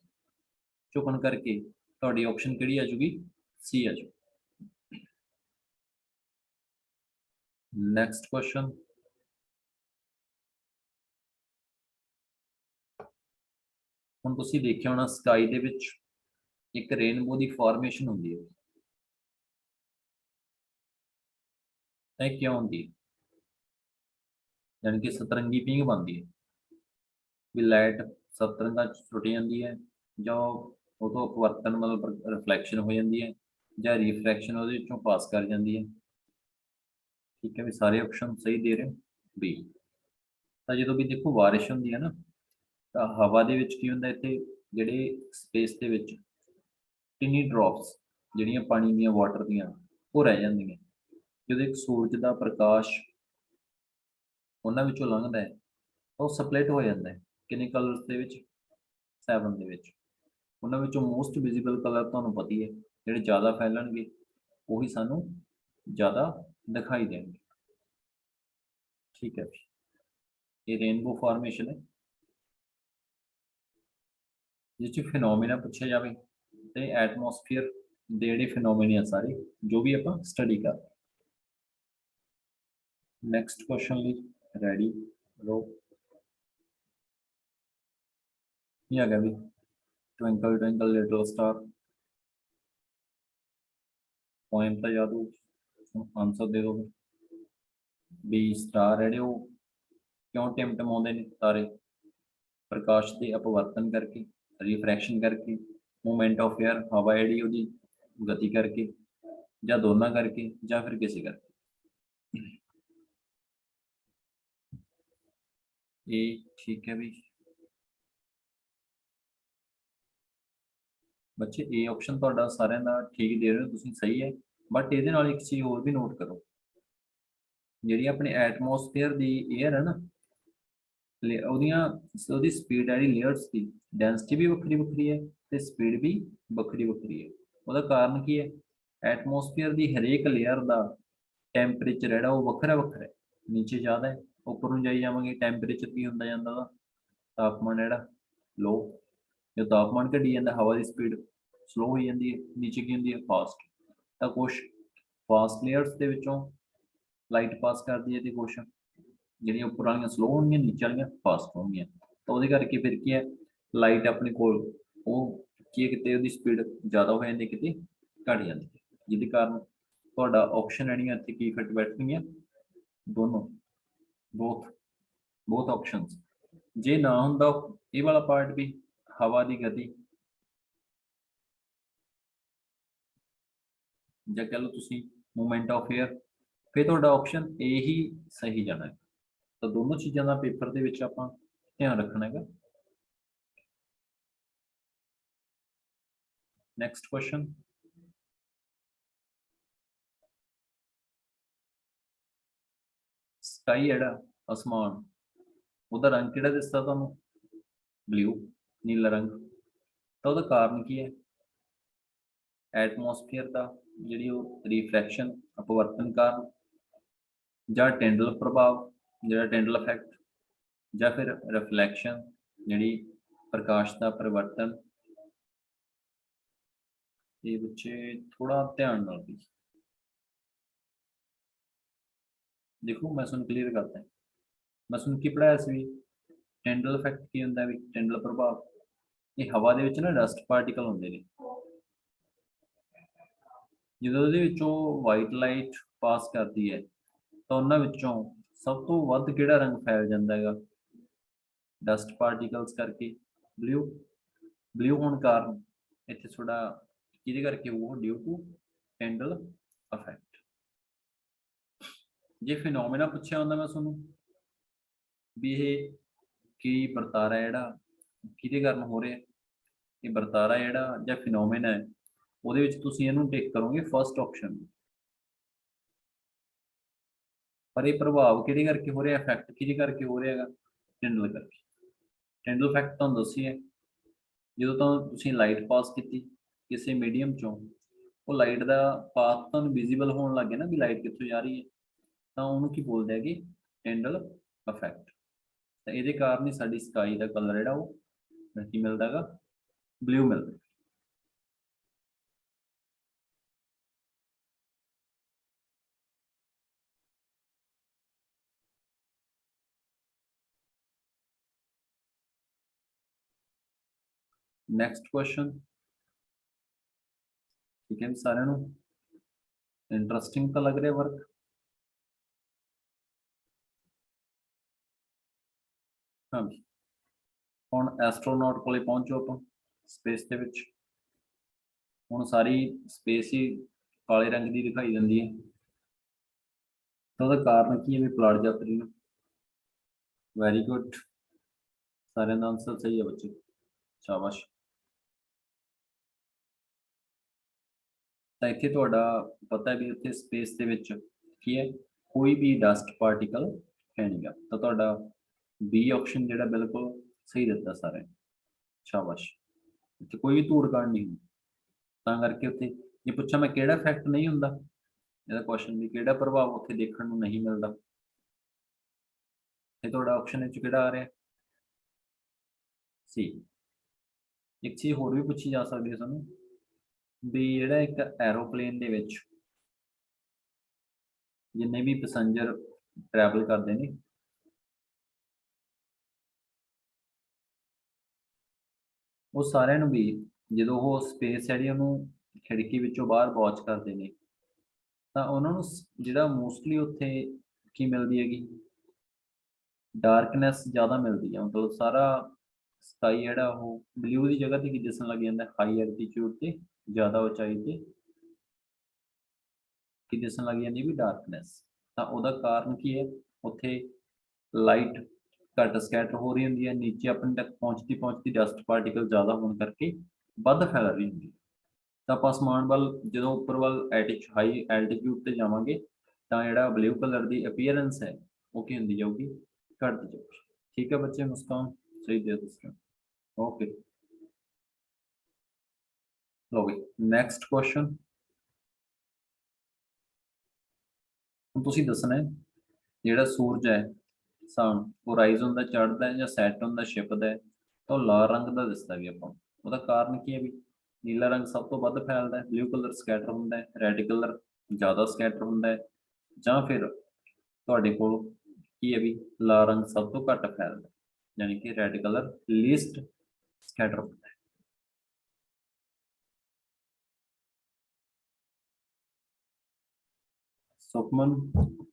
ਝੁਕਣ ਕਰਕੇ ਤੁਹਾਡੀ ਆਪਸ਼ਨ ਕਿਹੜੀ ਆ ਜੂਗੀ? सी आ जाओ। Next question. ਹੁਣ ਤੁਸੀਂ ਦੇਖਿਆ ਹੋਣਾ ਸਕਾਈ ਦੇ ਵਿੱਚ ਇੱਕ ਰੇਨਬੋ ਦੀ ਫਾਰਮੇਸ਼ਨ ਹੁੰਦੀ ਹੈ, ਇਹ ਕਿਉਂ ਹੁੰਦੀ ਹੈ? यानी कि सतरंगी पिंग बनती है भी लाइट सतरंगा टुट जाती है, जो वो तो अपवर्तन मतलब रिफ्लैक्शन हो जाती है, ਜਾਂ रिफ्रैक्शन ਉਹਦੇ ਵਿੱਚੋਂ ਪਾਸ ਕਰ ਜਾਂਦੀ ਹੈ। ਠੀਕ ਹੈ ਵੀ ਸਾਰੇ ਆਪਸ਼ਨ ਸਹੀ ਦੇ ਰਹੇ ਬੀ। ਤਾਂ ਜਦੋਂ ਵੀ ਦੇਖੋ ਬਾਰਿਸ਼ ਹੁੰਦੀ ਹੈ ਨਾ ਤਾਂ ਹਵਾ ਦੇ ਵਿੱਚ ਕੀ ਹੁੰਦਾ, ਇੱਥੇ ਜਿਹੜੇ ਸਪੇਸ ਦੇ ਵਿੱਚ ਟਿਨੀ ਡ੍ਰੌਪਸ ਜਿਹੜੀਆਂ ਪਾਣੀ ਦੀਆਂ ਵਾਟਰ ਦੀਆਂ ਉਹ ਰਹਿ ਜਾਂਦੀਆਂ, ਜਦੋਂ ਇੱਕ ਸੂਰਜ ਦਾ ਪ੍ਰਕਾਸ਼ ਉਹਨਾਂ ਵਿੱਚੋਂ ਲੰਘਦਾ ਹੈ ਉਹ ਸਪਲਿਟ ਹੋ ਜਾਂਦਾ ਹੈ ਕਿੰਨੇ ਕਲਰਸ ਦੇ ਵਿੱਚ? 7 ਦੇ ਵਿੱਚ। ਉਹਨਾਂ ਵਿੱਚੋਂ ਮੋਸਟ ਵਿਜ਼ੀਬਲ ਕਲਰ ਤੁਹਾਨੂੰ ਪਤਾ ਹੀ ਹੈ, ਜਿਹੜੇ ਜ਼ਿਆਦਾ ਫੈਲਣਗੇ ਉਹੀ ਸਾਨੂੰ ਜ਼ਿਆਦਾ ਦਿਖਾਈ ਦੇਣਗੇ। ਠੀਕ ਹੈ ਜੀ, ਇਹ ਰੇਨਬੋ ਫਾਰਮੇਸ਼ਨ ਹੈ ਜਿਸ 'ਚ ਫਿਨੋਮੀਨਾ ਪੁੱਛਿਆ ਜਾਵੇ ਤੇ ਐਟਮੋਸਫੀਅਰ ਦੇ ਜਿਹੜੇ ਫਿਨੋਮੀਨਾ ਸਾਰੇ ਜੋ ਵੀ ਆਪਾਂ ਸਟੱਡੀ ਕਰ। ਨੈਕਸਟ ਕੁਐਸਚਨ ਲਈ ਰੈਡੀ ਰਹੋ। ਕੀ ਆ ਗਿਆ ਵੀ? Twinkle twinkle little star, point तो याद हो, आंसर दे दो। बी स्टार है वो क्यों टिमटिमाते हैं तारे? प्रकाश के अपवर्तन करके, रिफ्रैक्शन करके, मूवमेंट ऑफ एयर हवा जी गति करके, ਜਾਂ ਦੋਨਾਂ ਕਰਕੇ ਜਾਂ ਫਿਰ ਕਿਸੇ ਕਰਕੇ। ਇਹ ਠੀਕ ਹੈ ਵੀ ਬੱਚੇ, ਇਹ ਆਪਸ਼ਨ ਤੁਹਾਡਾ ਸਾਰਿਆਂ ਦਾ ਠੀਕ ਦੇ ਰਹੇ ਹੋ ਤੁਸੀਂ, ਸਹੀ ਹੈ। ਬਟ ਇਹਦੇ ਨਾਲ ਇੱਕ ਚੀਜ਼ ਹੋਰ ਵੀ ਨੋਟ ਕਰੋ, ਜਿਹੜੀ ਆਪਣੇ ਐਟਮੋਸਫੇਅਰ ਦੀ ਏਅਰ ਹੈ ਨਾ, ਉਹਦੀ ਸਪੀਡ ਹੈ ਲੇਅਰਸ ਦੀ, ਡੈਂਸਿਟੀ ਵੀ ਵੱਖਰੀ ਵੱਖਰੀ ਹੈ ਤੇ ਸਪੀਡ ਵੀ ਵੱਖਰੀ ਵੱਖਰੀ ਹੈ। ਉਹਦਾ ਕਾਰਨ ਕੀ ਹੈ? ਐਟਮੋਸਫੇਅਰ ਦੀ ਹਰੇਕ ਲੇਅਰ ਦਾ ਟੈਂਪਰੇਚਰ ਜਿਹੜਾ ਉਹ ਵੱਖਰਾ ਵੱਖਰਾ ਹੈ। ਨੀਚੇ ਜ਼ਿਆਦਾ ਹੈ, ਉੱਪਰ ਨੂੰ ਜਾਈ ਜਾਵਾਂਗੇ ਟੈਂਪਰੇਚਰ ਕੀ ਹੁੰਦਾ ਜਾਂਦਾ ਉਹਦਾ, ਤਾਪਮਾਨ ਜਿਹੜਾ ਲੋ, ਜੋ ਤਾਪਮਾਨ ਘਟੀ ਜਾਂਦਾ ਹਵਾ ਦੀ ਸਪੀਡ ਸਲੋ ਹੋ ਜਾਂਦੀ ਹੈ, ਨੀਚੇ ਕੀ ਹੁੰਦੀ ਹੈ ਫਾਸਟ। ਤਾਂ ਕੁਛ ਫਾਸਟ ਲੇਅਰਸ ਦੇ ਵਿੱਚੋਂ ਲਾਈਟ ਪਾਸ ਕਰਦੀ ਹੈ ਤੇ ਕੁਛ ਜਿਹੜੀਆਂ ਉੱਪਰ ਵਾਲੀਆਂ ਸਲੋ ਹੋਣਗੀਆਂ, ਨੀਚੇ ਵਾਲੀਆਂ ਫਾਸਟ ਹੋਣਗੀਆਂ। ਤਾਂ ਉਹਦੇ ਕਰਕੇ ਫਿਰ ਕੀ ਹੈ, ਲਾਈਟ ਆਪਣੇ ਕੋਲ ਉਹ ਕੀ ਹੈ, ਕਿਤੇ ਉਹਦੀ ਸਪੀਡ ਜ਼ਿਆਦਾ ਹੋ ਜਾਂਦੀ, ਕਿਤੇ ਘਟ ਜਾਂਦੀ ਹੈ, ਜਿਹਦੇ ਕਾਰਨ ਤੁਹਾਡਾ ਆਪਸ਼ਨ ਜਿਹੜੀਆਂ ਇੱਥੇ ਕੀ ਫਿੱਟ ਬੈਠਣਗੀਆਂ, ਦੋਨੋਂ ਬੋਥ ਬੋਥ ਆਪਸ਼ਨਸ। ਜੇ ਨਾ ਹੁੰਦਾ ਇਹ ਵਾਲਾ ਪਾਰਟ ਵੀ, ਹਵਾ ਦੀ ਗਤੀ, ਜਾਂ ਕਹ ਲਓ ਤੁਸੀਂ ਮੂਵਮੈਂਟ ਆਫ ਏਅਰ, ਫਿਰ ਤੁਹਾਡਾ ਆਪਸ਼ਨ ਏ ਹੀ ਸਹੀ ਜਾਣਾ ਹੈ। ਤਾਂ ਦੋਨੋਂ ਚੀਜ਼ਾਂ ਦਾ ਪੇਪਰ ਦੇ ਵਿੱਚ ਆਪਾਂ ਧਿਆਨ ਰੱਖਣਾ ਹੈਗਾ। ਨੈਕਸਟ ਕੁਐਸਚਨ, ਸਕਾਈ ਜਿਹੜਾ ਅਸਮਾਨ, ਉਹਦਾ ਰੰਗ ਕਿਹੜਾ ਦਿਸਦਾ ਤੁਹਾਨੂੰ? ਬਲੂ, ਨੀਲਾ ਰੰਗ। ਤਾਂ ਉਹਦਾ ਕਾਰਨ ਕੀ ਹੈ? ਐਟਮੋਸਫੀਅਰ ਦਾ ਜਿਹੜੀ ਉਹ ਰਿਫਲੈਕਸ਼ਨ ਅਪਵਰਤਨ ਕਾਰਨ, ਜਾਂ ਟਿੰਡਲ ਪ੍ਰਭਾਵ ਜਿਹੜਾ ਟਿੰਡਲ ਇਫੈਕਟ, ਜਾਂ ਫਿਰ ਰਿਫਲੈਕਸ਼ਨ ਜਿਹੜੀ ਪ੍ਰਕਾਸ਼ ਦਾ ਪਰਿਵਰਤਨ। ਇਹ ਬੱਚੇ ਥੋੜਾ ਧਿਆਨ ਨਾਲ ਵੀ ਦੇਖੋ, ਮੈਂ ਤੁਹਾਨੂੰ ਕਲੀਅਰ ਕਰਦਾ। ਮੈਂ ਤੁਹਾਨੂੰ ਕੀ ਪੜਾਇਆ ਸੀ? ਟਿੰਡਲ ਇਫੈਕਟ ਕੀ ਹੁੰਦਾ ਵੀ, ਟਿੰਡਲ ਪ੍ਰਭਾਵ, ਇਹ ਹਵਾ ਦੇ ਵਿੱਚ ਨਾ ਡਸਟ ਪਾਰਟੀਕਲ ਹੁੰਦੇ ਨੇ, ਜਦੋਂ ਉਹਦੇ ਵਿੱਚੋਂ ਵਾਈਟ ਲਾਈਟ ਪਾਸ ਕਰਦੀ ਹੈ ਤਾਂ ਉਹਨਾਂ ਵਿੱਚੋਂ ਸਭ ਤੋਂ ਵੱਧ ਕਿਹੜਾ ਰੰਗ ਫੈਲ ਜਾਂਦਾ ਹੈਗਾ? ਡਸਟ ਪਾਰਟੀਕਲਸ ਕਰਕੇ ਬਲੂ। ਬਲੂ ਹੋਣ ਕਾਰਨ ਇੱਥੇ ਥੋੜਾ ਕਿਹਦੇ ਕਰਕੇ ਹੋਊਗਾ? Due to Tyndall effect. ਜੇ ਫਿਨੋਮੇਨਾ ਪੁੱਛਿਆ ਹੁੰਦਾ ਮੈਂ ਤੁਹਾਨੂੰ ਵੀ ਇਹ ਕੀ ਵਰਤਾਰਾ ਜਿਹੜਾ ਕਿਹਦੇ ਕਾਰਨ ਹੋ ਰਿਹਾ, ਇਹ ਵਰਤਾਰਾ ਜਿਹੜਾ ਜਾਂ ਫਿਨੋਮੇਨਾ ਹੈ, ਉਹਦੇ ਵਿੱਚ ਤੁਸੀਂ ਇਹਨੂੰ ਟਿਕ ਕਰੋਗੇ ਫਸਟ ਆਪਸ਼ਨ। ਪਰ ਇਹ ਪ੍ਰਭਾਵ ਕਿਹਦੇ ਕਰਕੇ ਹੋ ਰਿਹਾ, ਇਫੈਕਟ ਕਿਹਦੇ ਕਰਕੇ ਹੋ ਰਿਹਾ ਹੈਗਾ? ਟਿੰਡਲ ਕਰਕੇ। ਟਿੰਡਲ ਇਫੈਕਟ ਤੁਹਾਨੂੰ ਦੱਸੀ ਹੈ, ਜਦੋਂ ਤਾਂ ਤੁਸੀਂ ਲਾਈਟ ਪਾਸ ਕੀਤੀ ਕਿਸੇ ਮੀਡੀਅਮ ਚੋਂ, ਉਹ ਲਾਈਟ ਦਾ ਪਾਥ ਤੁਹਾਨੂੰ ਵਿਜ਼ੀਬਲ ਹੋਣ ਲੱਗ ਗਿਆ ਨਾ ਵੀ ਲਾਈਟ ਕਿੱਥੋਂ ਜਾ ਰਹੀ ਹੈ, ਤਾਂ ਉਹਨੂੰ ਕੀ ਬੋਲਦੇ ਹੈਗੇ? ਟਿੰਡਲ ਇਫੈਕਟ। ਤਾਂ ਇਹਦੇ ਕਾਰਨ ਹੀ ਸਾਡੀ ਸਕਾਈ ਦਾ ਕਲਰ ਜਿਹੜਾ ਉਹ ਕੀ ਮਿਲਦਾ ਹੈਗਾ? ਬਲੂ ਮਿਲਦਾ। ਨੈਕਸਟ ਕੁਐਸਚਨ, ਠੀਕ ਹੈ ਸਾਰਿਆਂ ਨੂੰ ਇੰਟਰਸਟਿੰਗ ਤਾਂ ਲੱਗ ਰਿਹਾ ਵਰਕ? ਹਾਂਜੀ, ਹੁਣ ਐਸਟਰੋਨੌਟ ਕੋਲੇ ਪਹੁੰਚੋ ਆਪਾਂ ਸਪੇਸ ਦੇ ਵਿੱਚ। ਹੁਣ ਸਾਰੀ ਸਪੇਸ ਹੀ ਕਾਲੇ ਰੰਗ ਦੀ ਦਿਖਾਈ ਦਿੰਦੀ ਹੈ, ਤਾਂ ਉਹਦਾ ਕਾਰਨ ਕੀ ਹੈ? ਵੀ ਪਲਾਟ ਯਾਤਰੀ ਨੂੰ। ਵੈਰੀ ਗੁੱਡ, ਸਾਰਿਆਂ ਦਾ ਆਨਸਰ ਸਹੀ ਹੈ ਬੱਚੇ, ਸ਼ਾਬਾਸ਼। ਤਾਂ ਇੱਥੇ ਤੁਹਾਡਾ ਪਤਾ ਵੀ ਉੱਥੇ ਸਪੇਸ ਦੇ ਵਿੱਚ ਕੀ ਹੈ, ਕੋਈ ਵੀ ਡਸਟ ਪਾਰਟੀਕਲ ਹੈ ਨਹੀਂਗਾ। ਤਾਂ ਤੁਹਾਡਾ ਬੀ ਆਪਸ਼ਨ ਜਿਹੜਾ ਬਿਲਕੁਲ ਸਹੀ ਦਿੱਤਾ ਸਾਰਿਆਂ ਨੇ, ਸ਼ਾਬਾਸ਼। ਇੱਥੇ ਕੋਈ ਵੀ ਧੂੜ ਕਾਂਡ ਨਹੀਂ ਹੁੰਦੀ, ਤਾਂ ਕਰਕੇ ਉੱਥੇ ਜੇ ਪੁੱਛਾਂ ਮੈਂ ਕਿਹੜਾ ਇਫੈਕਟ ਨਹੀਂ ਹੁੰਦਾ, ਇਹਦਾ ਕੁਐਸਚਨ ਵੀ ਕਿਹੜਾ ਪ੍ਰਭਾਵ ਉੱਥੇ ਦੇਖਣ ਨੂੰ ਨਹੀਂ ਮਿਲਦਾ, ਇਹ ਤੁਹਾਡਾ ਆਪਸ਼ਨ ਵਿੱਚ ਕਿਹੜਾ ਆ ਰਿਹਾ? ਸੀ। ਇੱਕ ਚੀਜ਼ ਹੋਰ ਵੀ ਪੁੱਛੀ ਜਾ ਸਕਦੀ ਹੈ ਸਾਨੂੰ ਵੀ ਜਿਹੜਾ ਇੱਕ ਐਰੋਪਲੇਨ ਦੇ ਵਿੱਚ ਜਿੰਨੇ ਵੀ ਪੈਸੰਜਰ ਟਰੈਵਲ ਕਰਦੇ ਨੇ, ਉਹ ਸਾਰਿਆਂ ਨੂੰ ਵੀ ਜਦੋਂ ਉਹ ਸਪੇਸ ਜਿਹੜੀ ਉਹਨੂੰ ਖਿੜਕੀ ਵਿੱਚੋਂ ਬਾਹਰ ਵਾਚ ਕਰਦੇ ਨੇ, ਤਾਂ ਉਹਨਾਂ ਨੂੰ ਜਿਹੜਾ ਮੋਸਟਲੀ ਉੱਥੇ ਕੀ ਮਿਲਦੀ ਹੈਗੀ? ਡਾਰਕਨੈਸ ਜ਼ਿਆਦਾ ਮਿਲਦੀ ਹੈ। ਮਤਲਬ ਸਾਰਾ ਸਕਾਈ ਜਿਹੜਾ ਉਹ ਬਲੂ ਦੀ ਜਗ੍ਹਾ ਤੇ ਕੀ ਦਿਸਣ ਲੱਗ ਜਾਂਦਾ? ਹਾਈ ਐਲਟੀਟਿਊਡ ਤੇ, ਜ਼ਿਆਦਾ ਉਚਾਈ ਤੇ ਕੀ ਦਿਸਣ ਲੱਗ ਜਾਂਦੀ ਵੀ ਡਾਰਕਨੈਸ। ਤਾਂ ਉਹਦਾ ਕਾਰਨ ਕੀ ਹੈ, ਉੱਥੇ ਲਾਈਟ ਘੱਟ ਸਕੈਟਰ ਹੋ ਰਹੀ ਹੁੰਦੀ ਹੈ, ਨੀਚੇ ਆਪਣੇ ਤੱਕ ਪਹੁੰਚਦੀ ਡਸਟ ਪਾਰਟੀਕਲ ਜ਼ਿਆਦਾ ਹੋਣ ਕਰਕੇ ਵੱਧ ਫੈਲ ਰਹੀ ਹੁੰਦੀ ਹੈ। ਤਾਂ ਆਪਾਂ ਅਸਮਾਨ ਵੱਲ ਜਦੋਂ ਉੱਪਰ ਵੱਲ ਹਾਈ ਐਲਟੀਟਿਊਡ ਤੇ ਜਾਵਾਂਗੇ ਤਾਂ ਜਿਹੜਾ ਬਲੂ ਕਲਰ ਦੀ ਅਪੀਅਰੈਂਸ ਹੈ ਉਹ ਕੀ ਹੁੰਦੀ ਜਾਊਗੀ, ਘਟਦੀ ਜਾਊਗੀ। ਠੀਕ ਹੈ ਬੱਚੇ, ਮੁਸਕਾਨ ਸਹੀ ਦੇ ਦਿੱਤਾ। ਓਕੇ, ਲਓ ਵੀ ਨੈਕਸਟ ਕੁਐਸਚਨ। ਹੁਣ ਤੁਸੀਂ ਦੱਸਣਾ ਹੈ ਜਿਹੜਾ ਸੂਰਜ ਹੈ ਸਨ ਉਹ ਰਾਈਜ਼ ਹੁੰਦਾ, ਚੜ੍ਹਦਾ ਜਾਂ ਸੈੱਟ ਹੁੰਦਾ, ਛਿਪਦਾ ਹੈ, ਤਾਂ ਉਹ ਲਾਲ ਰੰਗ ਦਾ ਦਿਸਦਾ ਵੀ ਆਪਾਂ ਨੂੰ। ਉਹਦਾ ਕਾਰਨ ਕੀ ਹੈ ਵੀ ਨੀਲਾ ਰੰਗ ਸਭ ਤੋਂ ਵੱਧ ਫੈਲਦਾ ਹੈ, ਬਲੂ ਕਲਰ ਸਕੈਟਰ ਹੁੰਦਾ ਹੈ, ਰੈੱਡ ਕਲਰ ਜ਼ਿਆਦਾ ਸਕੈਟਰ ਹੁੰਦਾ ਹੈ, ਜਾਂ ਫਿਰ ਤੁਹਾਡੇ ਕੋਲ ਕੀ ਹੈ ਵੀ ਲਾਲ ਰੰਗ ਸਭ ਤੋਂ ਘੱਟ ਫੈਲਦਾ, ਯਾਨੀ ਕਿ ਰੈੱਡ ਕਲਰ ਲੀਸਟ ਸਕੈਟਰ ਹੁੰਦਾ ਹੈ। ਸੁਖਮਨ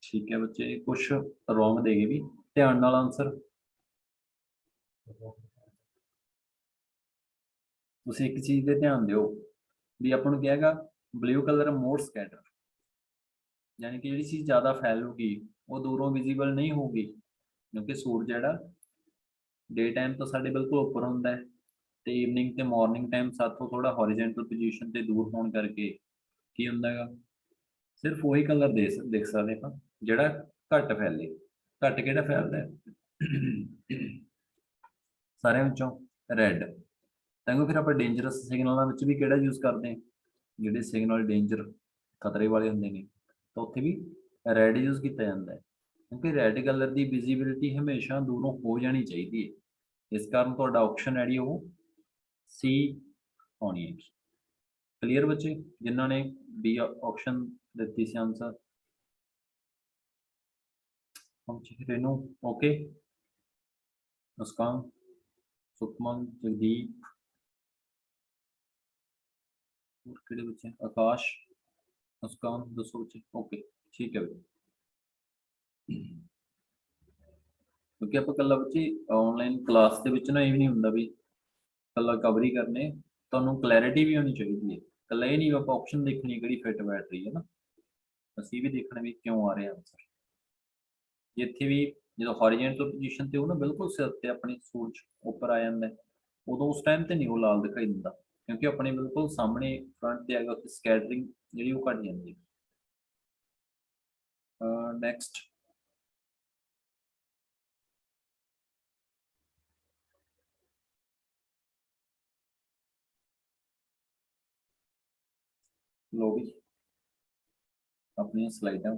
ਠੀਕ ਹੈ ਬੱਚੇ, ਕੁਛ ਰੋਂਗ ਦੇਗੇ ਵੀ, ਧਿਆਨ ਨਾਲ ਆਨਸਰ। ਤੁਸੀਂ ਇੱਕ ਚੀਜ਼ ਤੇ ਧਿਆਨ ਦਿਓ ਵੀ ਆਪਾਂ ਨੂੰ ਕਿਹਾ ਹੈਗਾ ਬਲੂ ਕਲਰ ਮੋਰ ਸਕੈਟਰ, ਯਾਨੀ ਕਿ ਜਿਹੜੀ ਚੀਜ਼ ਜ਼ਿਆਦਾ ਫੈਲੂਗੀ ਉਹ ਦੂਰੋਂ ਵਿਜ਼ੀਬਲ ਨਹੀਂ ਹੋਊਗੀ, ਕਿਉਂਕਿ ਸੂਰਜ ਜਿਹੜਾ ਡੇ ਟਾਈਮ ਤੋਂ ਸਾਡੇ ਬਿਲਕੁਲ ਉੱਪਰ ਹੁੰਦਾ ਹੈ ਤੇ ਈਵਨਿੰਗ ਤੇ ਮਾਰਨਿੰਗ ਟਾਈਮ ਸਾਥੋਂ ਥੋੜਾ ਹੌਰੀਜ਼ੌਂਟਲ ਪੋਜੀਸ਼ਨ ਤੇ ਦੂਰ ਹੋਣ ਕਰਕੇ ਕੀ ਹੁੰਦਾ ਹੈਗਾ, ਸਿਰਫ ਉਹੀ ਕਲਰ ਦੇਖ ਸਕਦੇ ਆਪਾਂ ਜਿਹੜਾ ਘੱਟ ਫੈਲੇ। ਘੱਟ ਕਿਹੜਾ ਫੈਲਦਾ ਹੈ ਸਾਰਿਆਂ ਵਿੱਚੋਂ, ਰੈੱਡ। ਤਾਂ ਫਿਰ ਆਪਾਂ ਡੇਂਜਰਸ ਸਿਗਨਲਾਂ ਵਿੱਚ ਵੀ ਕਿਹੜਾ ਯੂਜ਼ ਕਰਦੇ ਹਾਂ, ਜਿਹੜੇ ਸਿਗਨਲ ਡੇਂਜਰ ਖਤਰੇ ਵਾਲੇ ਹੁੰਦੇ ਨੇ ਤਾਂ ਉੱਥੇ ਵੀ ਰੈੱਡ ਯੂਜ਼ ਕੀਤਾ ਜਾਂਦਾ ਹੈ, ਕਿਉਂਕਿ ਰੈੱਡ ਕਲਰ ਦੀ ਵਿਜ਼ੀਬਿਲਿਟੀ ਹਮੇਸ਼ਾ ਦੂਰੋਂ ਹੋ ਜਾਣੀ ਚਾਹੀਦੀ ਹੈ। ਇਸ ਕਾਰਨ ਤੁਹਾਡਾ ਆਪਸ਼ਨ ਹੈ ਉਹ ਸੀ ਹੋਣੀ ਹੈ। ਕਲੀਅਰ ਬੱਚੇ, ਜਿਨ੍ਹਾਂ ਨੇ ਬੀ ਆਪਸ਼ਨ ਦਿੱਤੀ ਸੀ ਆਨਸਰ, रेनू ओके, मुस्कान, सुखमन, जगदीप और किहड़े बच्चे, आकाश, मुस्कान, दसो बच्चे ओके ठीक है भाई। क्योंकि आप कल्ला बच्चे ऑनलाइन क्लास के विच ना ये नहीं हुंदा भी कल्ला कवर ही करने, तुहानूं क्लैरिटी भी होनी चाहिए है। कल्ला ये नहीं आप ऑप्शन देखनी किहड़ी फिट बैठ रही है ना, असीं भी देखना भी क्यों आ रहे आंसर। ਇੱਥੇ ਵੀ ਜਦੋਂ ਹੌਰੀਜ਼ੌਂਟਲ ਪੋਜੀਸ਼ਨ ਤੇ ਉਹ ਨਾ ਬਿਲਕੁਲ ਸਿਰ ਤੇ ਆਪਣੇ ਸੂਰਜ ਉੱਪਰ ਆ ਜਾਂਦਾ ਹੈ, ਉਦੋਂ ਉਸ ਟਾਈਮ ਤੇ ਨਹੀਂ ਉਹ ਲਾਲ ਦਿਖਾਈ ਦਿੰਦਾ, ਕਿਉਂਕਿ ਆਪਣੇ ਬਿਲਕੁਲ ਸਾਹਮਣੇ ਫਰੰਟ ਤੇ ਹੈਗਾ, ਉੱਥੇ ਸਕੈਟਰਿੰਗ ਜਿਹੜੀ ਉਹ ਘੱਟ ਜਾਂਦੀ ਹੈ। ਨੈਕਸਟ ਲੋ ਵੀ ਆਪਣੀਆਂ ਸਲਾਈਡਾਂ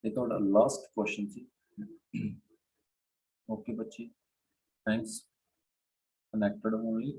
ਇਹ ਤੁਹਾਡਾ ਲਾਸਟ ਕੁਐਸਚਨ ਸੀ। ਓਕੇ ਬੱਚੇ, ਥੈਂक्स कनेक्टेड होने ਲਈ।